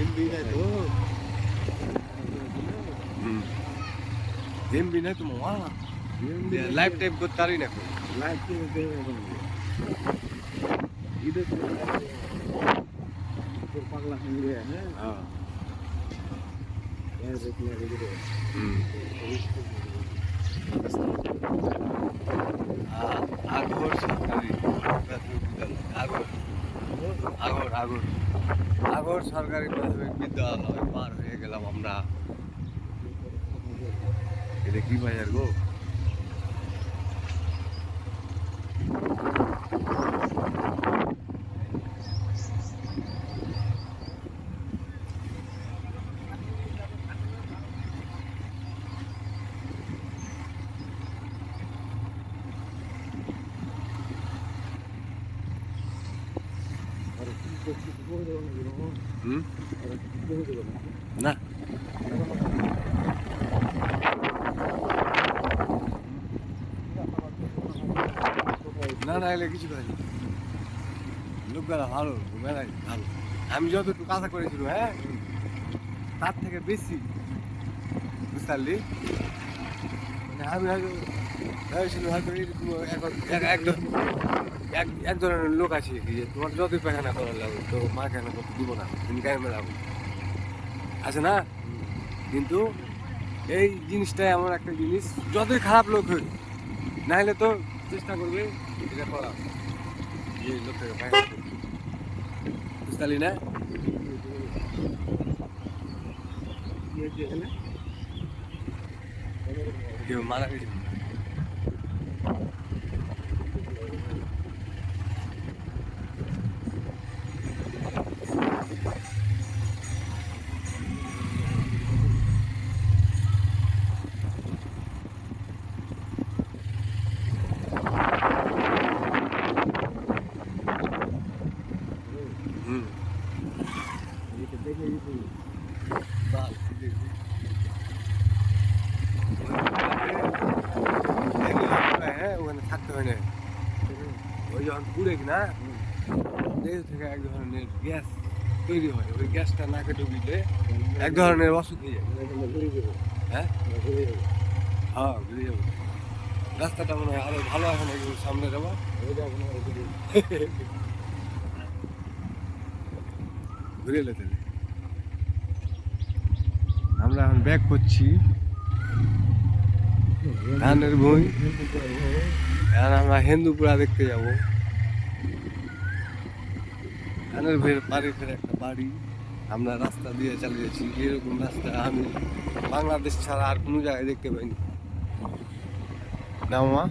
MB নাই তো MB নাই তো মামা লাইভ টাইপ করতে পারি না লাইভ টিভি ঈদের পাগলা সঙ্গে হ্যাঁ আগর সরকারি প্রাথমিক বিদ্যালয় আগর সরকারি প্রাথমিক বিদ্যালয় পার হয়ে গেলাম আমরা। এটা কি বাজার গো? না না না এলে কিছু পাইনি লোকবেলা ভালো মেলাই ভালো। আমি যতটুকু কাঁচা করেছিল হ্যাঁ তার থেকে বেশি বুঝতে পারলি। আমি হয়তো ভেবেছিল হয়তো এক ধরনের লোক আছে কি যে তোমার যতই পায়খানা করার লাগবে তো পায়খানা করতে দিব না তুমি গায়ে মেলাবো আছে না। কিন্তু এই জিনিসটাই এমন একটা জিনিস যতই খারাপ লোক হোক না হলে তো চেষ্টা করবে এটা করা যে লোকটাকে পায়খানা করতে বুঝতে পারলি না। কেউ মারা গেছে ওখানে থাকতে হয় না ওই যখন পুড়ে কিনা দেহ থেকে এক ধরনের গ্যাস তৈরি হয় ওই গ্যাসটা নাকে ঢুকিলে এক ধরনের অসুখ হয়ে যায়। হ্যাঁ হ্যাঁ ঘুরে যাবো রাস্তাটা মনে হয় আরো ভালো এখন সামনে যাবো ঘুরে এলে তাহলে আমরা এখন ব্যাক করছি ধানের ভুঁই। আর আমরা হিন্দুপুরা দেখতে যাব ধানের ভুঁইয়ের বাড়ি ফের একটা বাড়ি আমরা রাস্তা দিয়ে চালিয়েছি। এরকম রাস্তা আমি বাংলাদেশ ছাড়া আর কোনো জায়গায় দেখতে পাইনি না মামা।